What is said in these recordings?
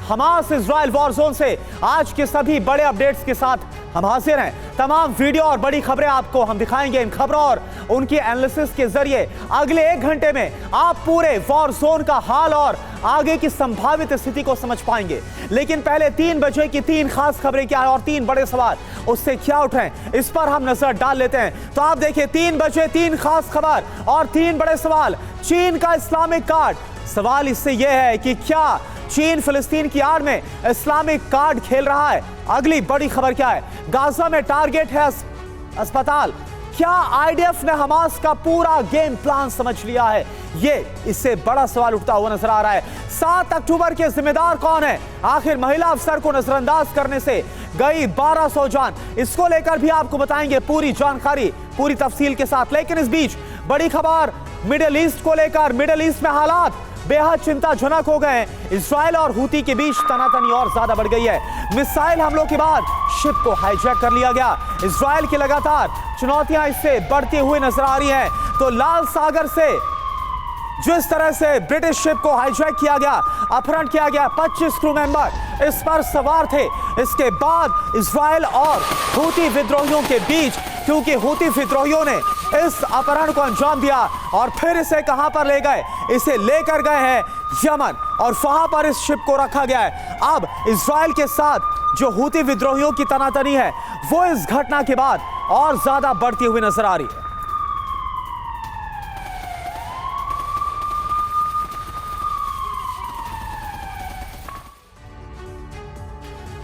Hamas Israel war zone से आज के सभी बड़े अपडेट्स के साथ हम हाजिर हैं। तमाम वीडियो और बड़ी खबरें आपको हम दिखाएंगे। इन खबरों और उनकी एनालिसिस के जरिए अगले 1 घंटे में आप पूरे वॉर जोन का हाल और आगे की संभावित स्थिति को समझ पाएंगे। लेकिन पहले 3 बजे की 3 खास खबरें क्या है और 3 बड़े सवाल उससे क्या उठे, इस पर हम नजर डाल लेते हैं। तो आप देखिए 3 बजे 3 खास खबर और 3 बड़े सवाल। चीन का इस्लामिक कार्ड, सवाल इससे यह है कि क्या चीन फिलिस्तीन की आड़ में इस्लामिक कार्ड खेल रहा है। अगली बड़ी खबर क्या है, गाजा में टारगेट है अस्पताल, क्या आईडीएफ ने हमास का पूरा गेम प्लान समझ लिया है, ये इससे बड़ा सवाल उठता हुआ नजर आ रहा है। 7 अक्टूबर के जिम्मेदार कौन है, आखिर महिला अफसर को नजरअंदाज करने से गई 1200 जान, इसको लेकर भी आपको बताएंगे पूरी जानकारी पूरी तफसील के साथ। लेकिन इस बीच बड़ी खबर मिडिल ईस्ट को लेकर, मिडिल ईस्ट में हालात बेहद चिंताजनक हो गए। इजराइल और हूती के बीच तनातनी और ज्यादा बढ़ गई है। मिसाइल हमलों के बाद शिप को हाईजैक कर लिया गया। इजराइल की लगातार चुनौतियां इससे बढ़ती हुई नजर आ रही हैं। तो लाल सागर से जिस तरह से ब्रिटिश शिप को हाईजैक किया गया, अपहरण किया गया, 25 क्रू मेंबर इस पर सवार थे। इसके बाद इजराइल और हूती विद्रोहियों के बीच, क्योंकि हूती विद्रोहियों ने इस अपहरण को अंजाम दिया और फिर इसे कहां पर ले गए, इसे लेकर गए हैं यमन और वहां पर इस शिप को रखा गया है। अब इजराइल के साथ जो हूती विद्रोहियों की तनातनी है वो इस घटना के बाद और ज्यादा बढ़ती हुई नजर आ रही है।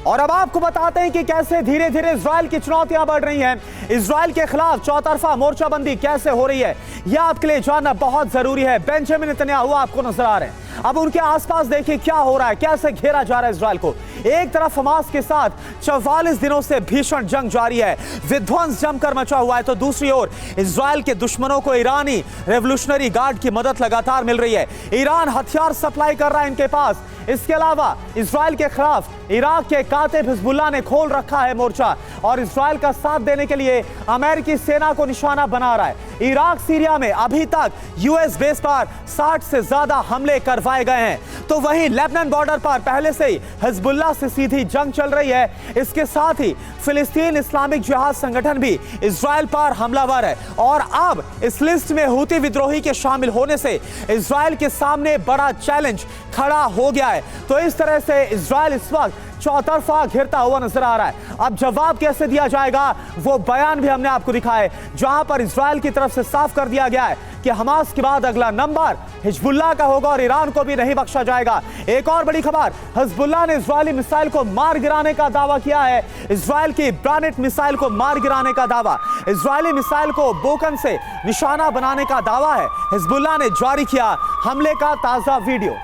और अब आपको बताते हैं कि कैसे धीरे धीरे इजराइल की चुनौतियां बढ़ रही हैं। इजराइल के खिलाफ चौतरफा मोर्चाबंदी कैसे हो रही है, यह आपके लिए जानना बहुत जरूरी है। बेंजामिन नेतन्याहू आपको नजर आ रहे हैं। अब उनके आसपास देखिए क्या हो रहा है, कैसे घेरा जा रहा है इजराइल को। एक तरफ हमास के साथ 44 दिनों से भीषण जंग जारी है, विध्वंस जमकर मचा हुआ है, तो दूसरी ओर इजराइल के दुश्मनों को ईरानी रेवोल्यूशनरी गार्ड की मदद लगातार मिल रही है। ईरान हथियार सप्लाई कर रहा है इनके पास। इसके अलावा इजराइल के खिलाफ इराक के कातिब हिजबुल्लाह ने खोल रखा है मोर्चा और इजराइल का साथ देने के लिए अमेरिकी सेना को निशाना बना रहा है। इराक सीरिया में अभी तक यूएस बेस पर 60 से ज्यादा हमले करवाए गए हैं। तो वहीं लेबनान बॉर्डर पर पहले से ही हिजबुल्लाह से सीधी जंग चल रही है। इसके साथ ही फिलिस्तीन इस्लामिक जिहाद संगठन भी इजराइल पर हमलावर है और अब इस लिस्ट में हूती विद्रोही के शामिल होने से इजराइल के सामने बड़ा चैलेंज खड़ा हो गया है। तो इस तरह से इजराइल इस वक्त चौतरफा घिरता हुआ नजर आ रहा है। अब जवाब कैसे दिया जाएगा वो बयान भी हमने आपको दिखाए, जहां पर इजराइल की तरफ से साफ कर दिया गया है कि हमास के बाद अगला नंबर हिजबुल्लाह का होगा और ईरान को भी नहीं बख्शा जाएगा। एक और बड़ी खबर, हिजबुल्लाह ने इजरायली मिसाइल को मार गिराने का दावा किया है। इजराइल की ब्रानेट मिसाइल को मार गिराने का दावा, इजरायली मिसाइल को बोकन से निशाना बनाने का दावा है। हिजबुल्लाह ने जारी किया हमले का ताजा वीडियो।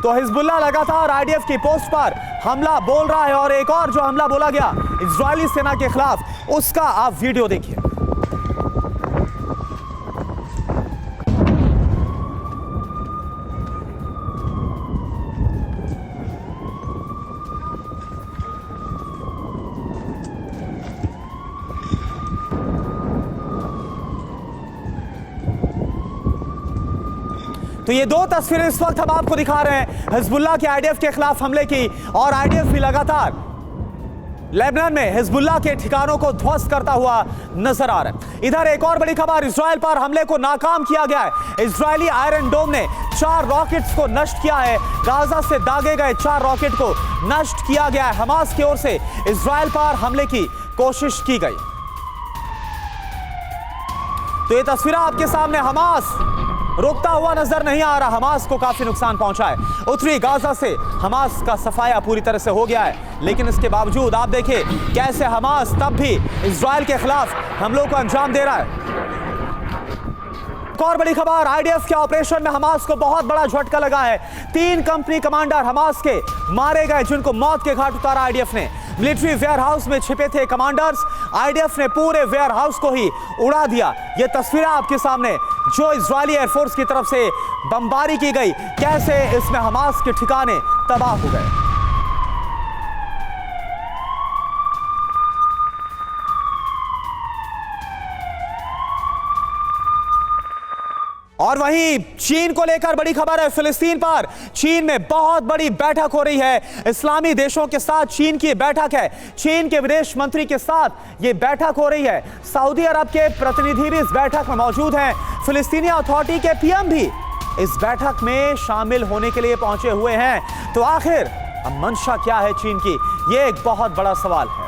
तो हिजबुल्लाह लगातार आईडीएफ की पोस्ट पर हमला बोल रहा है और एक और जो हमला बोला गया इजरायली सेना के खिलाफ, उसका आप वीडियो देखिए। तो ये 2 तस्वीरें इस वक्त हम आपको दिखा रहे हैं हिजबुल्लाह के आईडीएफ के खिलाफ हमले की, और आईडीएफ भी लगातार लेबनान में हिजबुल्लाह के ठिकानों को ध्वस्त करता हुआ नजर आ रहा है। इधर एक और बड़ी खबर, इजराइल पर हमले को नाकाम किया गया है। इजरायली आयरन डोम ने 4 रॉकेट्स को नष्ट किया है। गाजा से दागे गए 4 रॉकेट को नष्ट किया गया है। हमास की ओर से इजराइल पर हमले की कोशिश की गई। तो ये तस्वीर आपके सामने, हमास रुकता हुआ नजर नहीं आ रहा। हमास को काफी नुकसान पहुंचा है। उत्तरी गाजा से हमास का सफाया पूरी तरह से हो गया है, लेकिन इसके बावजूद आप देखिए कैसे हमास तब भी इजराइल के खिलाफ हमलों को अंजाम दे रहा है। एक और बड़ी खबर, आईडीएफ के ऑपरेशन में हमास को बहुत बड़ा झटका लगा है। 3 कंपनी कमांडर हमास के मारे गए, जिनको मौत के घाट उतारा आईडीएफ ने। मिलिट्री वेयरहाउस में छिपे थे कमांडर्स, आईडीएफ ने पूरे वेयरहाउस को ही उड़ा दिया। ये तस्वीरें आपके सामने जो इजरायली एयरफोर्स की तरफ से बमबारी की गई, कैसे इसमें हमास के ठिकाने तबाह हो गए। और वहीं चीन को लेकर बड़ी खबर है। फिलिस्तीन पर चीन में बहुत बड़ी बैठक हो रही है। इस्लामी देशों के साथ चीन की बैठक है। चीन के विदेश मंत्री के साथ यह बैठक हो रही है। सऊदी अरब के प्रतिनिधि भी इस बैठक में मौजूद हैं। फिलिस्तीनी अथॉरिटी के पीएम भी इस बैठक में शामिल होने के लिए पहुंचे हुए हैं। तो आखिर अब मंशा क्या है चीन की, यह एक बहुत बड़ा सवाल है।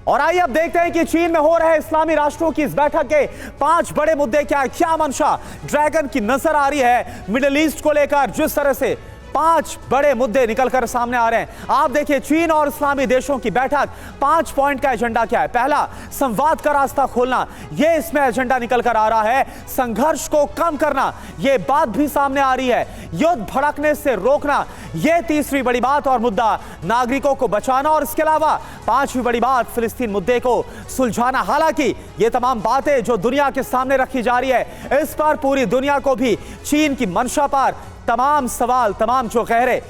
और आइए अब देखते हैं कि चीन में हो रहे इस्लामी राष्ट्रों की इस बैठक के 5 बड़े मुद्दे क्या है, क्या मंशा ड्रैगन की नजर आ रही है मिडिल ईस्ट को लेकर। जिस तरह से 5 बड़े मुद्दे निकलकर सामने आ रहे हैं, आप देखिए चीन और इस्लामी देशों की बैठक। 5 पॉइंट का एजेंडा क्या है। पहला, संवाद का रास्ता खोलना, यह इसमें एजेंडा निकलकर आ रहा है। संघर्ष को कम करना, यह बात भी सामने आ रही है। युद्ध भड़कने से रोकना, यह तीसरी बड़ी बात और मुद्दा। नागरिकों को बचाना और इसके अलावा 5वीं बड़ी बात, फिलिस्तीन मुद्दे को सुलझाना। हालांकि ये तमाम बातें जो दुनिया के सामने रखी जा रही है, इस पर पूरी दुनिया को भी चीन की मंशा पर तमाम सवाल, तमाम जो गहरे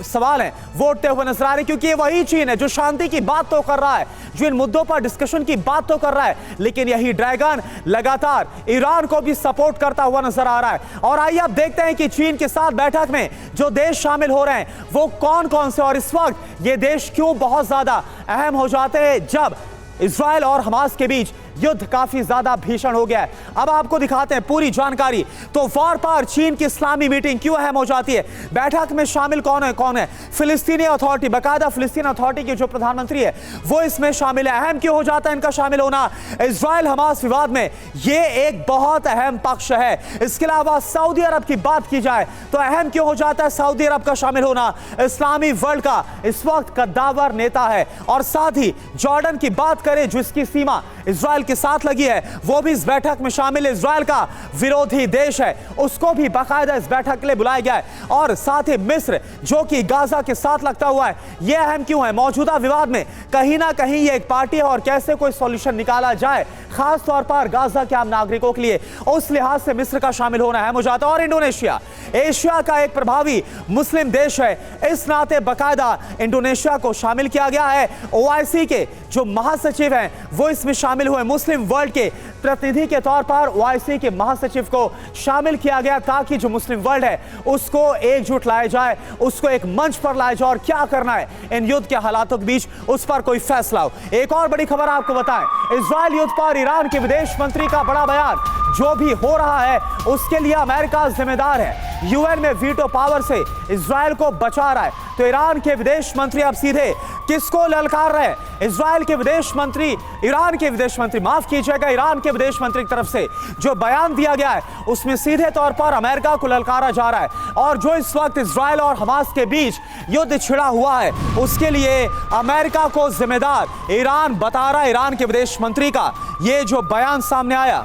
सवाल हैं वो उठते हुए नजर आ रहे हैं, क्योंकि ये वही चीन है जो शांति की बात तो कर रहा है, जो इन मुद्दों पर डिस्कशन की बात तो कर रहा है, लेकिन यही ड्रैगन लगातार ईरान को भी सपोर्ट करता हुआ नजर आ रहा है। और आइए अब देखते हैं कि चीन के साथ बैठक में जो देश शामिल हो रहे हैं वो कौन कौन से, और इस वक्त ये देश क्यों बहुत ज्यादा अहम हो जाते हैं जब इजराइल और हमास के बीच युद्ध काफी ज्यादा भीषण हो गया है। अब आपको दिखाते हैं पूरी जानकारी। तो वार पर चीन की इस्लामी मीटिंग क्यों अहम हो जाती है, बैठक में शामिल कौन है। फिलिस्तीनी अथॉरिटी, बाकायदा फिलिस्तीन अथॉरिटी के जो प्रधानमंत्री है वो इसमें शामिल है। अहम क्यों हो जाता है इनका शामिल होना, इजराइल हमास विवाद में ये एक बहुत अहम पक्ष है। इसके अलावा सऊदी अरब की बात की जाए तो अहम क्यों हो जाता है सऊदी अरब का शामिल होना। इस्लामी वर्ल्ड का इस वक्त कद्दावर नेता है। और साथ ही जॉर्डन की बात करें जो इसकी सीमा इजराइल के साथ लगी है, वो भी इस बैठक में शामिल है। इजराइल का विरोधी देश है, उसको भी बाकायदा इस बैठक के लिए बुलाया गया है। और साथ ही मिस्र जो कि गाजा के साथ लगता हुआ है, यह अहम क्यों है। मौजूदा विवाद में कहीं ना कहीं ये एक पार्टी है और कैसे कोई सॉल्यूशन निकाला जाए, खास तौर पर गाजा के आम नागरिकों के लिए, उस लिहाज से मिस्र का शामिल होना अहम हो जाता है। और इंडोनेशिया एशिया का एक प्रभावी मुस्लिम देश है, इस नाते बाकायदा इंडोनेशिया को शामिल किया गया है। ओआईसी के जो महासचिव हैं वो इसमें शामिल हुए। मुस्लिम वर्ल्ड के प्रतिनिधि के तौर पर ओआईसी के महासचिव को शामिल किया गया ताकि जो मुस्लिम वर्ल्ड है उसको एकजुट लाया जाए, उसको एक मंच पर लाया जाए और क्या करना है इन युद्ध के हालातों के बीच, उस पर कोई फैसला हो। एक और बड़ी खबर आपको बताएं, इजराइल युद्ध पर ईरान के विदेश मंत्री का बड़ा बयान। जो भी हो रहा है उसके लिए अमेरिका जिम्मेदार है। यूएन में वीटो पावर से इजराइल को बचा रहा है। तो ईरान के विदेश मंत्री अब सीधे किसको ललकार रहे हैं। इजराइल के विदेश मंत्री, ईरान के विदेश मंत्री, माफ कीजिएगा, ईरान के विदेश मंत्री की तरफ से जो बयान दिया गया है उसमें सीधे तौर पर अमेरिका को ललकारा जा रहा है। और जो इस वक्त इजराइल और हमास के बीच युद्ध छिड़ा हुआ है उसके लिए अमेरिका को जिम्मेदार ईरान बता रहा है। ईरान के विदेश मंत्री का ये जो बयान सामने आया,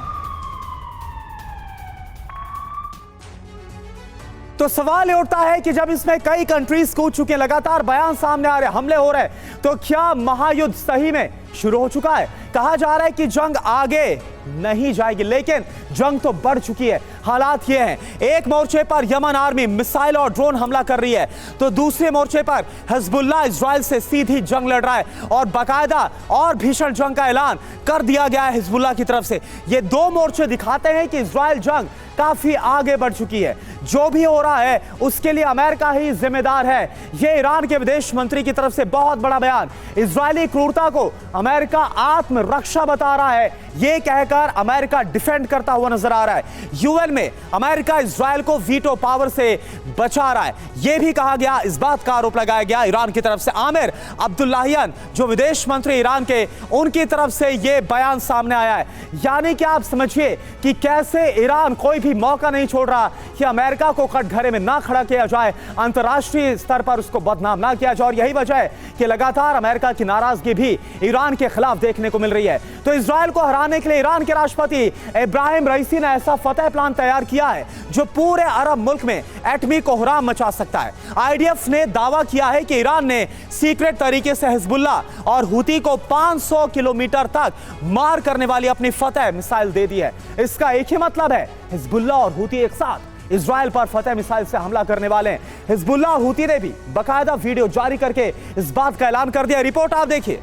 तो सवाल ये उठता है कि जब इसमें कई कंट्रीज कूद चुके हैं, लगातार बयान सामने आ रहे हैं, हमले हो रहे हैं, तो क्या महायुद्ध सही में शुरू हो चुका है। कहा जा रहा है कि जंग आगे नहीं जाएगी, लेकिन जंग तो बढ़ चुकी है। हालात ये हैं, एक मोर्चे पर यमन आर्मी मिसाइल और ड्रोन हमला कर रही है, तो दूसरे मोर्चे पर हिजबुल्लाह इजराइल से सीधी जंग लड़ रहा है और बाकायदा और भीषण जंग का ऐलान कर दिया गया है हिजबुल्लाह की तरफ से। ये दो मोर्चे दिखाते हैं कि इजराइल जंग काफी आगे बढ़ चुकी है। जो भी हो रहा है उसके लिए अमेरिका ही जिम्मेदार है। यह ईरान के विदेश मंत्री की तरफ से बहुत बड़ा बयान। इजरायली क्रूरता को अमेरिका आत्मरक्षा बता रहा है, यह कहकर अमेरिका डिफेंड करता हुआ नजर आ रहा है। यूएन में अमेरिका इजराइल को वीटो पावर से बचा रहा है, यह भी कहा गया। इस बात का आरोप लगाया गया ईरान की तरफ से। आमिर अब्दुल्लाहियन जो विदेश मंत्री ईरान के, उनकी तरफ से यह बयान सामने आया है। यानी कि आप समझिए कि कैसे ईरान कोई भी मौका नहीं छोड़ रहा कि अमेरिका को कटघरे में ना खड़ा किया जाए, अंतर्राष्ट्रीय स्तर पर उसको बदनाम ना किया जाए। और यही वजह है कि लगातार अमेरिका की नाराजगी भी ईरान के खिलाफ देखने को मिल रही है। तो इजराइल को हराने के लिए ईरान के राष्ट्रपति इब्राहिम रईसी ने ऐसा फतह प्लान तैयार किया है जो पूरे अरब मुल्क में एटमी कोहराम मचा सकता है। आईडीएफ ने दावा किया है कि ईरान ने सीक्रेट तरीके से हिजबुल्लाह और हुती को 500 किलोमीटर तक मार करने वाली अपनी फतह मिसाइल दे दी है। इसका एक ही मतलब है, हिजबुल्लाह और हुती एक साथ इजराइल पर फतह मिसाइल से हमला करने वाले हैं। हिजबुल्लाह और हुती ने भी बाकायदा वीडियो जारी करके इस बात का ऐलान कर दिया। रिपोर्ट आप देखिए।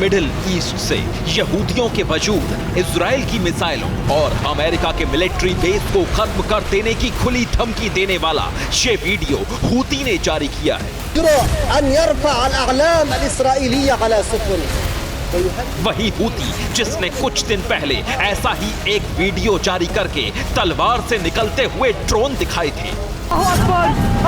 मिडिल ईस्ट से यहूदियों के वजूद, इजराइल की मिसाइलों और अमेरिका के मिलिट्री बेस को खत्म कर देने की खुली धमकी देने वाला ये वीडियो हूती ने जारी किया है। वही हूती जिसने कुछ दिन पहले ऐसा ही एक वीडियो जारी करके तलवार से निकलते हुए ड्रोन दिखाए थे।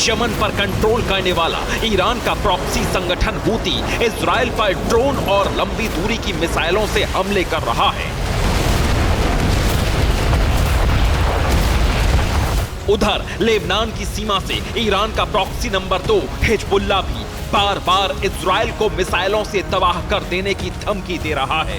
यमन पर कंट्रोल करने वाला ईरान का प्रॉक्सी संगठन हूती इजराइल पर ड्रोन और लंबी दूरी की मिसाइलों से हमले कर रहा है। उधर लेबनान की सीमा से ईरान का प्रॉक्सी नंबर 2 हिजबुल्लाह भी बार बार इजराइल को मिसाइलों से तबाह कर देने की धमकी दे रहा है।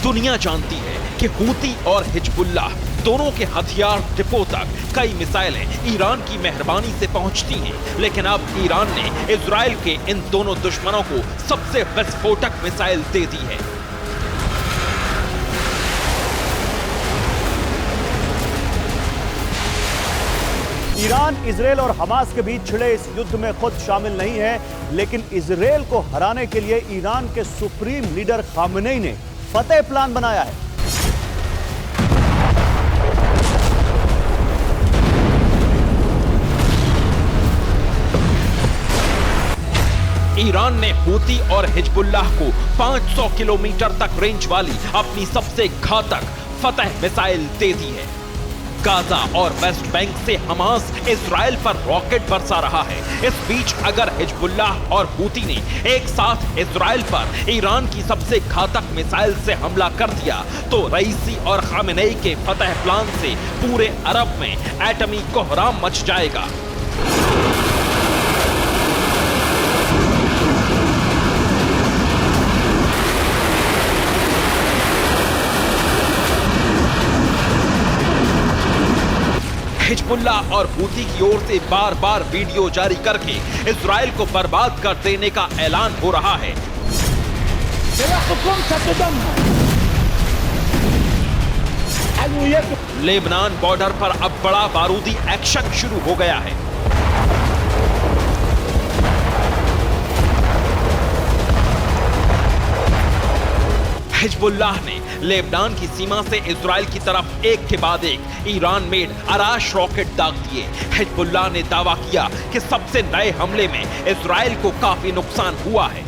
दुनिया जानती है कि हूती और हिजबुल्लाह दोनों के हथियार डिपो तक कई मिसाइलें ईरान की मेहरबानी से पहुंचती हैं, लेकिन अब ईरान ने इजराइल के इन दोनों दुश्मनों को सबसे विस्फोटक मिसाइल दे दी है। ईरान, इजराइल और हमास के बीच छिड़े इस युद्ध में खुद शामिल नहीं है, लेकिन इजराइल को हराने के लिए ईरान के सुप्रीम लीडर खामेनेई ने फतेह प्लान बनाया है। ईरान ने हूती और हिजबुल्लाह को 500 किलोमीटर तक रेंज वाली अपनी सबसे घातक फतेह मिसाइल दे दी है। गाजा और वेस्ट बैंक से हमास इजराइल पर रॉकेट बरसा रहा है। इस बीच अगर हिजबुल्लाह और हूती ने एक साथ इजराइल पर ईरान की सबसे घातक मिसाइल से हमला कर दिया तो रईसी और खामेनेई के फतेह प्लान से पूरे अरब में एटमी कोहराम मच जाएगा। हिजबुल्लाह और हूती की ओर से बार बार वीडियो जारी करके इजराइल को बर्बाद कर देने का ऐलान हो रहा है। लेबनान बॉर्डर पर अब बड़ा बारूदी एक्शन शुरू हो गया है। हिजबुल्लाह ने लेबनान की सीमा से इजराइल की तरफ एक के बाद एक ईरान मेड आराश रॉकेट दाग दिए। हिजबुल्लाह ने दावा किया कि सबसे नए हमले में इजराइल को काफी नुकसान हुआ है।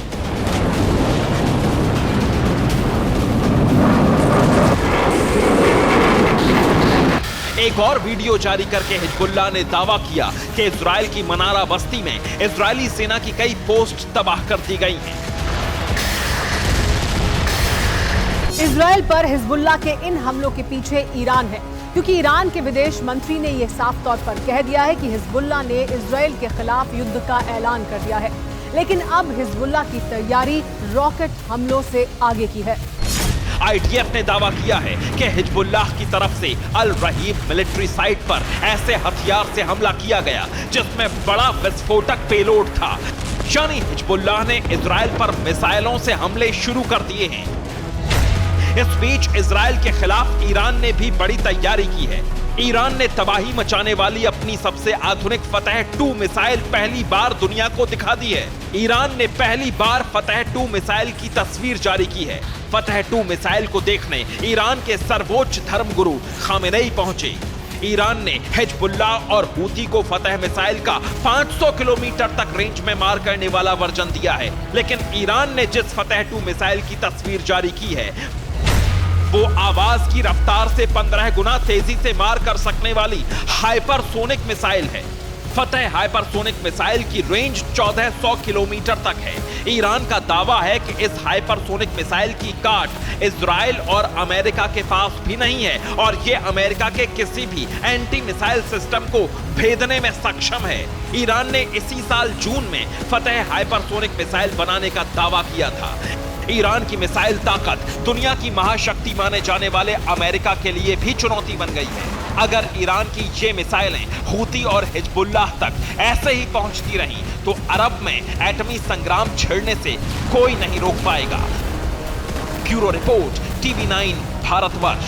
एक और वीडियो जारी करके हिजबुल्लाह ने दावा किया कि इजराइल की मनारा बस्ती में इजरायली सेना की कई पोस्ट तबाह कर दी गई हैं। इजराइल पर हिजबुल्लाह के इन हमलों के पीछे ईरान है, क्योंकि ईरान के विदेश मंत्री ने यह साफ तौर पर कह दिया है कि हिजबुल्लाह ने इजराइल के खिलाफ युद्ध का ऐलान कर दिया है। लेकिन अब हिजबुल्लाह की तैयारी रॉकेट हमलों से आगे की है। आईडीएफ ने दावा किया है कि हिजबुल्लाह की तरफ से अल रहीब मिलिट्री साइट पर ऐसे हथियार से हमला किया गया जिसमें बड़ा विस्फोटक पेलोड था। यानी हिजबुल्लाह ने इजराइल पर मिसाइलों से हमले शुरू कर दिए हैं। इस बीच इजराइल के खिलाफ ईरान ने भी बड़ी तैयारी की है। ईरान ने तबाही मचाने वाली अपनी सबसे आधुनिक फतेह 2 मिसाइल पहली बार दुनिया को दिखा दी है। ईरान ने पहली बार फतेह 2 मिसाइल की तस्वीर जारी की है। फतेह 2 मिसाइल को देखने ईरान के सर्वोच्च धर्मगुरु खामेनेई पहुंचे। ईरान ने हिजबुल्लाह और हूती को फतेह मिसाइल का 500 किलोमीटर तक रेंज में मार करने वाला वर्जन दिया है। लेकिन ईरान ने जिस फतेह 2 मिसाइल की तस्वीर जारी की है वो आवाज की रफ्तार से 15 गुना तेजी से मार कर सकने वाली हाइपरसोनिक मिसाइल है। फतेह हाइपरसोनिक मिसाइल की रेंज 1400 किलोमीटर तक है। ईरान का दावा है कि इस हाइपरसोनिक मिसाइल की काट इजराइल और अमेरिका के पास भी नहीं है और ये अमेरिका के किसी भी एंटी मिसाइल सिस्टम को भेदने में सक्षम है। ईरान ने इसी साल जून में फतेह हाइपरसोनिक मिसाइल बनाने का दावा किया था। ईरान की मिसाइल ताकत दुनिया की महाशक्ति माने जाने वाले अमेरिका के लिए भी चुनौती बन गई है। अगर ईरान की ये मिसाइलें हूती और हिजबुल्लाह तक ऐसे ही पहुंचती रहीं तो अरब में एटमी संग्राम छिड़ने से कोई नहीं रोक पाएगा। Bureau report, TV9 Bharatvarsh.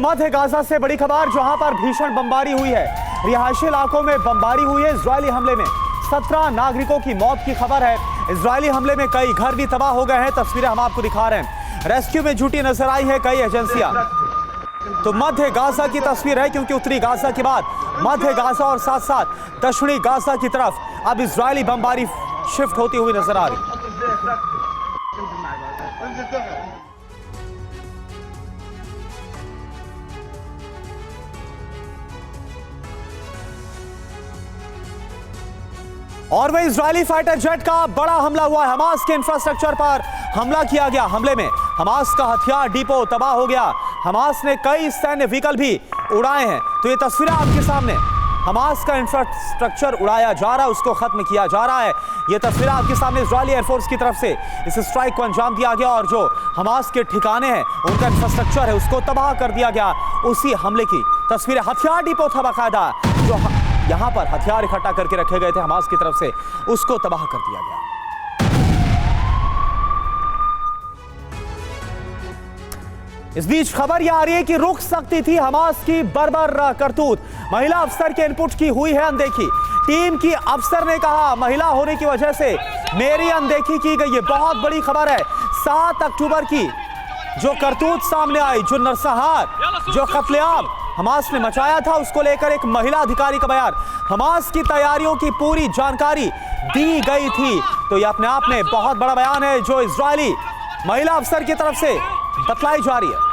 मध्य गाजा से बड़ी खबर, जहां पर भीषण बमबारी हुई है। रिहायशी इलाकों में बमबारी हुई है। इजरायली हमले में 17 नागरिकों की मौत की खबर है। इजरायली हमले में कई घर भी तबाह हो गए हैं। तस्वीरें हम आपको दिखा रहे हैं। रेस्क्यू में जुटी नजर आई है कई एजेंसियां। तो मध्य गाजा की तस्वीर है, क्योंकि उत्तरी गाजा के बाद मध्य गाजा और साथ साथ दक्षिणी गाजा की तरफ अब इजरायली बमबारी शिफ्ट होती हुई नजर आ रही। और वह इजरायली फाइटर जेट का बड़ा हमला हुआ है। हमास के इंफ्रास्ट्रक्चर पर हमला किया गया। हमले में हमास का हथियार डिपो तबाह हो गया। हमास ने कई सैन्य व्हीकल भी उड़ाए हैं। तो ये तस्वीरें आपके सामने, हमास का इंफ्रास्ट्रक्चर उड़ाया जा रहा है, उसको खत्म किया जा रहा है। ये तस्वीरें आपके सामने इजरायली एयरफोर्स की तरफ से इस स्ट्राइक को अंजाम दिया गया और जो हमास के ठिकाने हैं, उनका इंफ्रास्ट्रक्चर है, उसको तबाह कर दिया गया। उसी हमले की तस्वीरें, हथियार डिपो था बाकायदा, जो यहां पर हथियार इकट्ठा करके रखे गए थे हमास की तरफ से, उसको तबाह कर दिया गया। इस बीच खबर यह आ रही है कि रुक सकती थी हमास की बर्बर करतूत। महिला अफसर के इनपुट की हुई है अनदेखी। टीम की अफसर ने कहा, महिला होने की वजह से मेरी अनदेखी की गई है। बहुत बड़ी खबर है। 7 अक्टूबर की जो करतूत सामने आई, जो नरसंहार, जो कत्लेआम हमास ने मचाया था, उसको लेकर एक महिला अधिकारी का बयान। हमास की तैयारियों की पूरी जानकारी दी गई थी। तो यह अपने आप में बहुत बड़ा बयान है जो इजरायली महिला अफसर की तरफ से बतलाई जा रही है।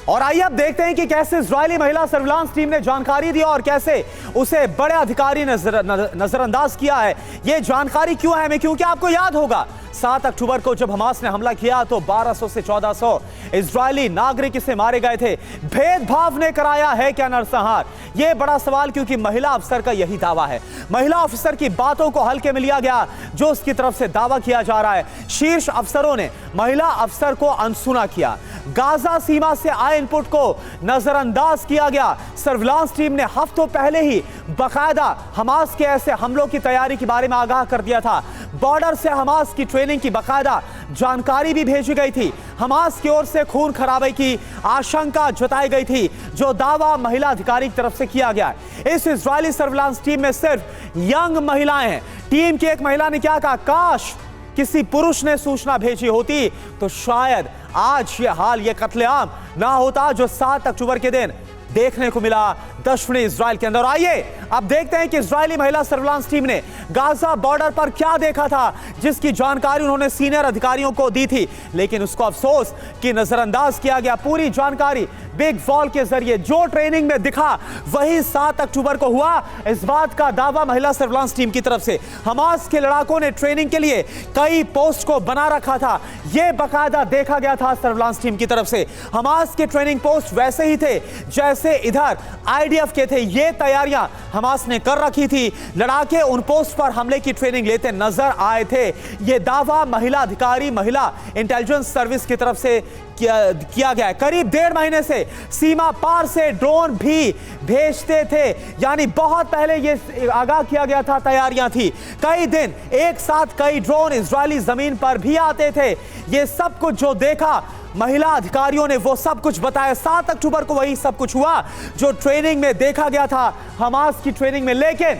और आइए अब देखते हैं कि कैसे इजरायली महिला सर्विलांस टीम ने जानकारी दी और कैसे उसे बड़े अधिकारी ने नजरअंदाज किया है। यह जानकारी क्यों है, क्योंकि आपको याद होगा 7 अक्टूबर को जब हमास ने हमला किया तो 1200 से 1400 इजरायली नागरिक इसे मारे गए थे। भेदभाव ने कराया है क्या नरसंहार? यह बड़ा सवाल, क्योंकि महिला अफसर का यही दावा है। महिला अफसर की बातों को हल्के में लिया गया जो उसकी तरफ से दावा किया जा रहा है। शीर्ष अफसरों ने महिला अफसर को अनसुना किया। गाजा सीमा से आए इनपुट को नजरअंदाज किया गया। सर्विलांस टीम ने हफ्तों पहले ही बाकायदा हमास के ऐसे हमलों की तैयारी के बारे में आगाह कर दिया था। बॉर्डर से हमास की ट्रेनिंग की बाकायदा जानकारी भी भेजी गई थी। हमास की ओर से खून खराबे की आशंका जताई गई थी, जो दावा महिला अधिकारी की तरफ से किया गया। इस इजरायली सर्विलांस टीम में सिर्फ यंग महिलाएं हैं। टीम की एक महिला ने क्या कहा, काश किसी पुरुष ने सूचना भेजी होती तो शायद आज ये हाल, ये कत्लेआम ना होता जो 7 अक्टूबर के दिन देखने को मिला दक्षिणी इजराइल के अंदर। आइए अब देखते हैं कि इजरायली महिला सर्विलांस टीम ने गाजा बॉर्डर पर क्या देखा था, जिसकी जानकारी उन्होंने सीनियर अधिकारियों को दी थी, लेकिन उसको अफसोस कि नजरअंदाज किया गया। पूरी जानकारी बिग वॉल के जरिए जो ट्रेनिंग में दिखा वही 7 अक्टूबर को हुआ, इस बात का दावा महिला सर्विलांस टीम की तरफ से। हमास के लड़ाकों ने ट्रेनिंग के लिए कई पोस्ट को बना रखा था, यह बाकायदा देखा गया था सर्विलांस टीम की तरफ से। हमास के ट्रेनिंग पोस्ट वैसे ही थे जैसे इधर आईडीएफ के थे। ये तैयारियां हमास ने कर रखी थी। लड़ाके उन पोस्ट पर हमले की ट्रेनिंग लेते नजर आए थे। यह दावा महिला अधिकारी, महिला इंटेलिजेंस सर्विस की तरफ से किया गया है। करीब 1.5 महीने से सीमा पार से ड्रोन भी भेजते थे, यानी बहुत पहले यह आगाह किया गया था, तैयारियां थी। कई दिन एक साथ कई ड्रोन इजरायली जमीन पर भी आते थे। यह सब कुछ जो देखा महिला अधिकारियों ने, वो सब कुछ बताया। 7 अक्टूबर को वही सब कुछ हुआ जो ट्रेनिंग में देखा गया था हमास की ट्रेनिंग में। लेकिन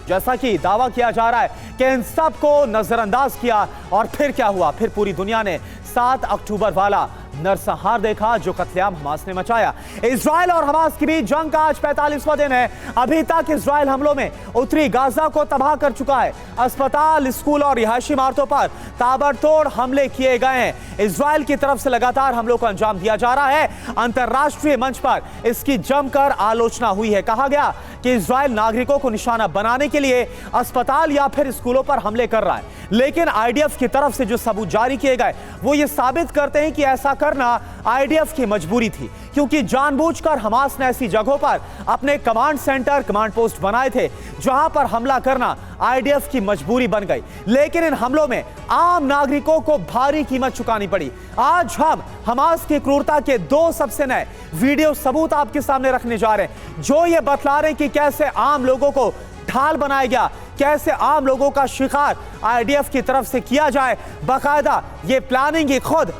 जैसा कि दावा किया जा रहा है कि इन सब को नजरअंदाज किया और फिर क्या हुआ, फिर पूरी दुनिया ने 7 अक्टूबर वाला नरसंहार देखा जो कत्लेआम हमास ने मचाया। इजराइल और हमास के बीच जंग का आज 45वां दिन है। अभी तक इजराइल हमलों में उत्तरी गाजा को तबाह कर चुका है। अस्पताल, स्कूल और रिहायशी इमारतों पर ताबड़तोड़ हमले किए गए हैं। इजराइल की तरफ से लगातार हमलों को अंजाम दिया जा रहा है। अंतर्राष्ट्रीय मंच पर इसकी जमकर आलोचना हुई है। कहा गया कि इजराइल नागरिकों को निशाना बनाने के लिए अस्पताल या फिर स्कूलों पर हमले कर रहा है, लेकिन आईडीएफ की तरफ से जो सबूत जारी किए गए वो ये साबित करते हैं कि ऐसा करना आईडीएफ की मजबूरी थी, क्योंकि जानबूझकर हमास ने ऐसी जगहों पर अपने कमांड सेंटर, कमांड पोस्ट बनाए थे जहां पर हमला करना आईडीएफ की मजबूरी बन गई। लेकिन इन हमलों में आम नागरिकों को भारी कीमत चुकानी पड़ी। आज हम हमास की क्रूरता के 2 सबसे नए वीडियो सबूत आपके सामने रखने जा रहे हैं, जो ये बतला रहे हैं कि कैसे आम लोगों को ढाल बनाया गया, कैसे आम लोगों का शिकार आईडीएफ की तरफ से किया जाए। बाकायदा ये प्लानिंग ही खुद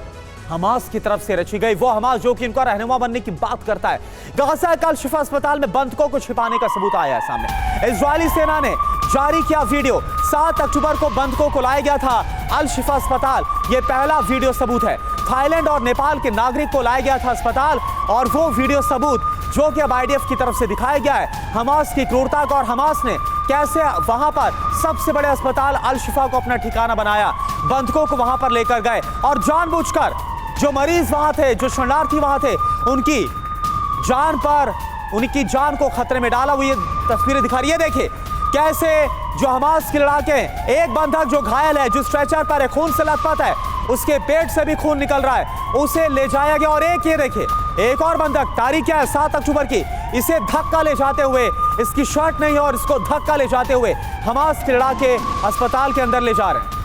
हमास की तरफ से रची गई, वो हमास जो कि इनका रहनुमा बनने की बात करता है। गाजा के अल शिफा अस्पताल में बंधकों को छिपाने का सबूत आया है सामने। इजरायली सेना ने जारी किया वीडियो। 7 अक्टूबर को बंधकों को लाया गया था अल शिफा अस्पताल। ये पहला वीडियो सबूत है। थाईलैंड और नेपाल के नागरिक को लाया गया था अस्पताल, और वो वीडियो सबूत जो कि अब आईडीएफ की तरफ से दिखाया गया है हमास की क्रूरता को, और हमास ने कैसे वहां पर सबसे बड़े अस्पताल अल शिफा को अपना ठिकाना बनाया, बंधकों को वहां पर लेकर गए और जानबूझकर जो मरीज वहां थे, जो शरणार्थी वहां थे, उनकी जान को खतरे में डाला। वो ये तस्वीरें दिखा रही है। देखिए कैसे जो हमास के लड़ाके, एक बंधक जो घायल है, जो स्ट्रेचर पर है, खून से लथपथ है, उसके पेट से भी खून निकल रहा है, उसे ले जाया गया। और एक ये देखिए, एक और बंधक, तारीख क्या है 7 अक्टूबर की, इसे धक्का ले जाते हुए, इसकी शर्ट नहीं है और इसको धक्का ले जाते हुए हमास के लड़ाके अस्पताल के अंदर ले जा रहे हैं।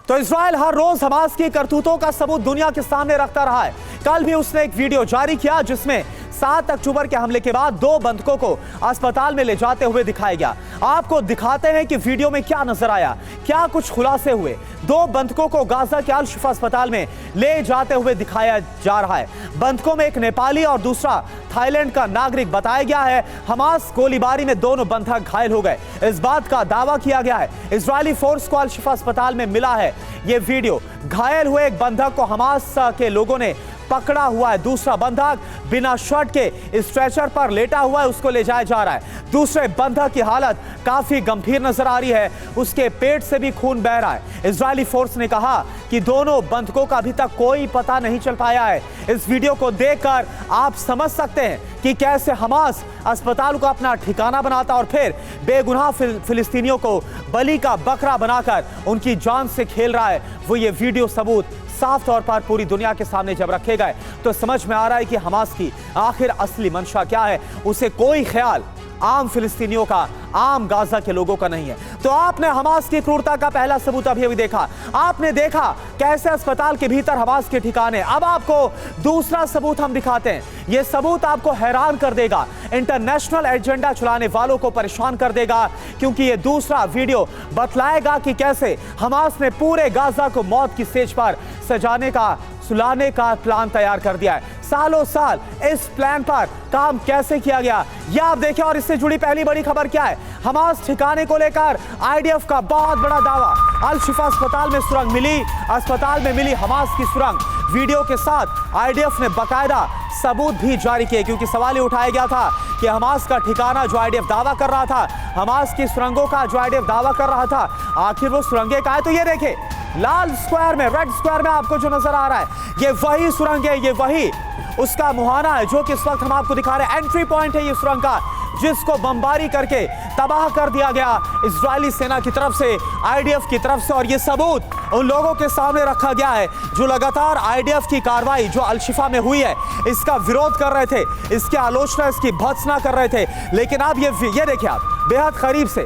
तो इजराइल हर रोज हमास की करतूतों का सबूत दुनिया के सामने रखता रहा है। कल भी उसने एक वीडियो जारी किया जिसमें 7 अक्टूबर के हमले के बाद 2 बंधकों को अस्पताल में ले जाते हुए दिखाया गया। आपको दिखाते हैं कि वीडियो में क्या नजर आया, क्या कुछ खुलासे हुए। 2 बंधकों को गाजा के अल शिफा अस्पताल में ले जाते हुए दिखाया जा रहा है। बंधकों में एक नेपाली और दूसरा थाईलैंड का नागरिक बताया गया है। हमास गोलीबारी में दोनों बंधक घायल हो गए, इस बात का दावा किया गया है। इजरायली फोर्स को अल शिफा अस्पताल में मिला है ये वीडियो। घायल हुए एक बंधक को हमास के लोगों ने पकड़ा हुआ है। दूसरा बंधक बिना शर्ट के स्ट्रेचर पर लेटा हुआ है, उसको ले जाया जा रहा है। दूसरे बंधक की हालत काफी गंभीर नजर आ रही है, उसके पेट से भी खून बह रहा है। इजरायली फोर्स ने कहा कि दोनों बंधकों का अभी तक कोई पता नहीं चल पाया है। इस वीडियो को देखकर आप समझ सकते हैं कि कैसे हमास अस्पताल को अपना ठिकाना बनाता और फिर बेगुनाह फिलिस्तीनियों को बलि का बकरा बनाकर उनकी जान से खेल रहा है। वो ये वीडियो सबूत साफ तौर पर पूरी दुनिया के सामने जब रखे गए तो समझ में आ रहा है कि हमास की आखिर असली मंशा क्या है। उसे कोई ख्याल आम फिलिस्तीनियों का, आम गाजा के लोगों का नहीं है। तो आपने हमास की क्रूरता का पहला सबूत अभी देखा। आपने देखा कैसे अस्पताल के भीतर हमास के ठिकाने। अब आपको दूसरा सबूत हम दिखाते हैं। यह सबूत आपको हैरान कर देगा, इंटरनेशनल एजेंडा चलाने वालों को परेशान कर देगा, क्योंकि यह दूसरा वीडियो बतलाएगा कि कैसे हमास ने पूरे गाजा को मौत की सेज पर सजाने का, सुलाने का प्लान तैयार कर दिया है। सालों साल इस प्लान पर काम कैसे किया गया यह आप देखें। और इससे जुड़ी पहली बड़ी खबर क्या है, हमास ठिकाने को लेकर आईडीएफ का बहुत बड़ा दावा। अल शिफा अस्पताल में सुरंग मिली, अस्पताल में मिली हमास की सुरंग। वीडियो के साथ आईडीएफ ने बकायदा सबूत भी जारी किए, क्योंकि सवाल ये उठाया गया था कि हमास का ठिकाना जो आईडीएफ दावा कर रहा था, हमास की सुरंगों का जो आईडीएफ दावा कर रहा था, आखिर वो सुरंगें कहां है। तो ये देखें लाल स्क्वायर में, रेड स्क्वायर में आपको जो नजर आ रहा है, ये वही सुरंग है, ये वही उसका मुहाना है जो कि इस वक्त हम आपको दिखा रहे हैं। एंट्री पॉइंट है ये सुरंग का, जिसको बमबारी करके तबाह कर दिया गया इजरायली सेना की तरफ से, आईडीएफ की तरफ से। और ये सबूत उन लोगों के सामने रखा गया है जो लगातार आईडीएफ की कार्रवाई जो अल शिफा में हुई है इसका विरोध कर रहे थे, इसकी आलोचना, इसकी भत्सना कर रहे थे। लेकिन अब ये देखिए आप बेहद करीब से,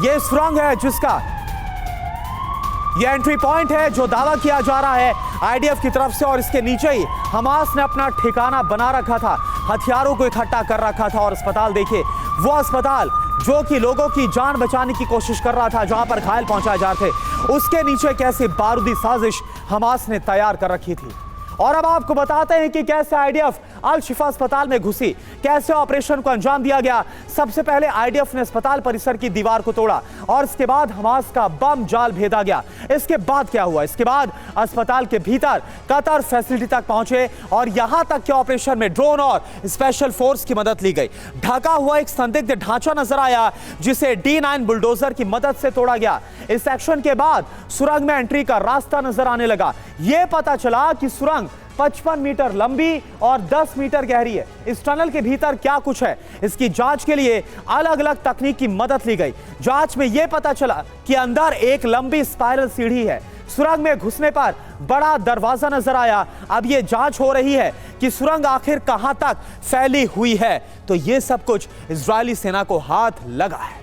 ये सुरंग है जिसका ये एंट्री पॉइंट है जो दावा किया जा रहा है आईडीएफ की तरफ से। और इसके नीचे ही हमास ने अपना ठिकाना बना रखा था, हथियारों को इकट्ठा कर रखा था। और अस्पताल देखिए, वो अस्पताल जो कि लोगों की जान बचाने की कोशिश कर रहा था, जहां पर घायल पहुंचाए जा रहे थे, उसके नीचे कैसे बारूदी साजिश हमास ने तैयार कर रखी थी। और अब आपको बताते हैं कि कैसे आईडीएफ अल शिफा अस्पताल में घुसी, कैसे ऑपरेशन को अंजाम दिया गया। सबसे पहले आईडीएफ ने अस्पताल परिसर की दीवार को तोड़ा और इसके बाद हमास का बम जाल भेदा गया। इसके बाद क्या हुआ? इसके बाद अस्पताल के भीतर कतर फैसिलिटी तक पहुंचे और यहां तक के ऑपरेशन में ड्रोन और स्पेशल फोर्स की मदद ली गई। ढका हुआ एक संदिग्ध ढांचा नजर आया जिसे D9 बुलडोजर की मदद से तोड़ा गया। इस एक्शन के बाद सुरंग में एंट्री का रास्ता नजर आने लगा। यह पता चला कि सुरंग 55 मीटर लंबी और 10 मीटर गहरी है। इस टनल के भीतर क्या कुछ है, इसकी जांच के लिए अलग अलग तकनीक की मदद ली गई। जांच में यह पता चला कि अंदर एक लंबी स्पाइरल सीढ़ी है। सुरंग में घुसने पर बड़ा दरवाजा नजर आया। अब यह जांच हो रही है कि सुरंग आखिर कहां तक फैली हुई है। तो यह सब कुछ इजरायली सेना को हाथ लगा है।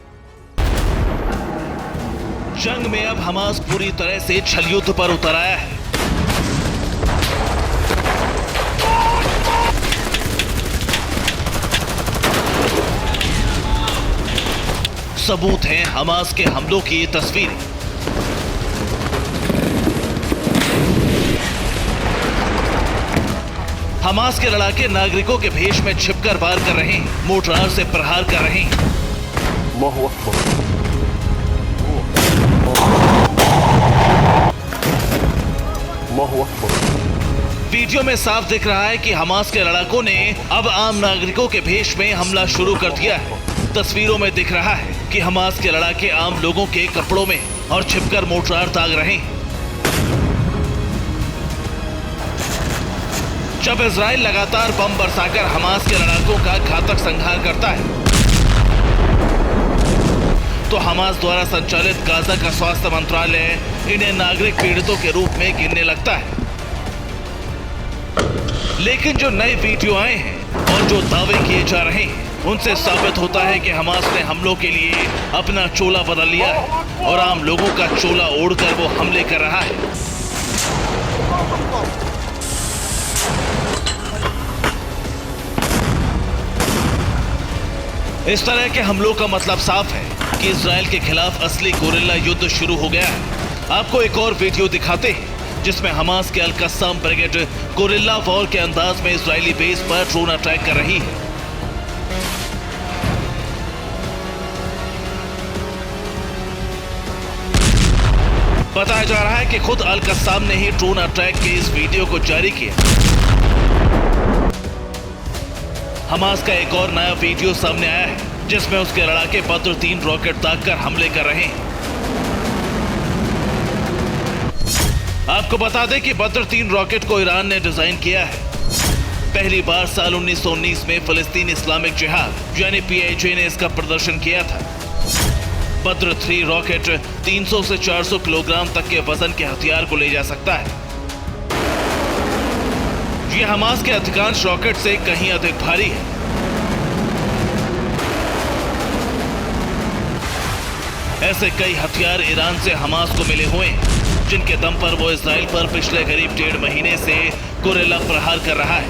जंग में अब हमास पूरी तरह से छल युद्ध पर उतर आया है। सबूत हैं हमास के हमलों की तस्वीरें। हमास के लड़ाके नागरिकों के भेष में छिपकर वार कर रहे हैं, मोर्टार से प्रहार कर रहे हैं। वीडियो में साफ दिख रहा है कि हमास के लड़ाकों ने अब आम नागरिकों के भेष में हमला शुरू कर दिया है। तस्वीरों में दिख रहा है कि हमास के लड़ाके आम लोगों के कपड़ों में और छिपकर मोर्टार दाग रहे हैं। जब इजराइल लगातार बम बरसाकर हमास के लड़ाकों का घातक संहार करता है तो हमास द्वारा संचालित गाजा का स्वास्थ्य मंत्रालय इन्हें नागरिक पीड़ितों के रूप में गिनने लगता है। लेकिन जो नए वीडियो आए हैं और जो दावे किए जा रहे हैं उनसे साबित होता है कि हमास ने हमलों के लिए अपना चोला बदल लिया है और आम लोगों का चोला ओढ़कर वो हमले कर रहा है। इस तरह के हमलों का मतलब साफ है कि इजराइल के खिलाफ असली गोरिल्ला युद्ध शुरू हो गया है। आपको एक और वीडियो दिखाते हैं जिसमें हमास के अल-कस्साम ब्रिगेड गोरिल्ला वॉर के अंदाज में इजरायली बेस पर ड्रोन अटैक कर रही है। बताया जा रहा है कि खुद अल-कस्साम ने ही ड्रोन अटैक के इस वीडियो को जारी किया। हमास का एक और नया वीडियो सामने आया है जिसमें उसके लड़ाके बद्र 3 रॉकेट दागकर हमले कर रहे हैं। आपको बता दें कि बद्र 3 रॉकेट को ईरान ने डिजाइन किया है। पहली बार साल 1919 में फिलिस्तीन इस्लामिक जिहाद यानी PIJ ने इसका प्रदर्शन किया था। बद्र 3 रॉकेट 300 से 400 किलोग्राम तक के वजन के हथियार को ले जा सकता है। यह हमास के अधिकांश रॉकेट से कहीं अधिक भारी है। ऐसे कई हथियार ईरान से हमास को मिले हुए हैं जिनके दम पर वो इजराइल पर पिछले करीब 1.5 महीने से गोरिल्ला प्रहार कर रहा है।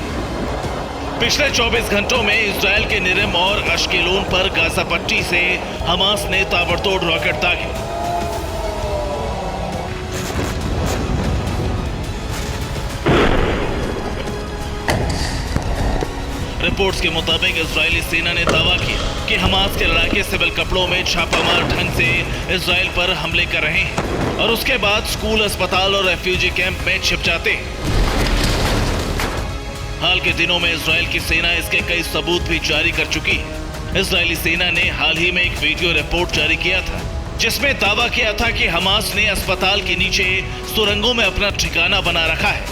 पिछले 24 घंटों में इजराइल के निरिम और अश्केलोन पर गाजा पट्टी से हमास ने ताबड़तोड़ रॉकेट दागे। रिपोर्ट्स के मुताबिक इजरायली सेना ने दावा किया कि हमास के लड़ाके सिविल कपड़ों में छापामार ढंग से इजराइल पर हमले कर रहे हैं और उसके बाद स्कूल, अस्पताल और रेफ्यूजी कैंप में छिप जाते हैं। हाल के दिनों में इजराइल की सेना इसके कई सबूत भी जारी कर चुकी है। इजरायली सेना ने हाल ही में एक वीडियो रिपोर्ट जारी किया था जिसमें दावा किया था कि हमास ने अस्पताल के नीचे सुरंगों में अपना ठिकाना बना रखा है।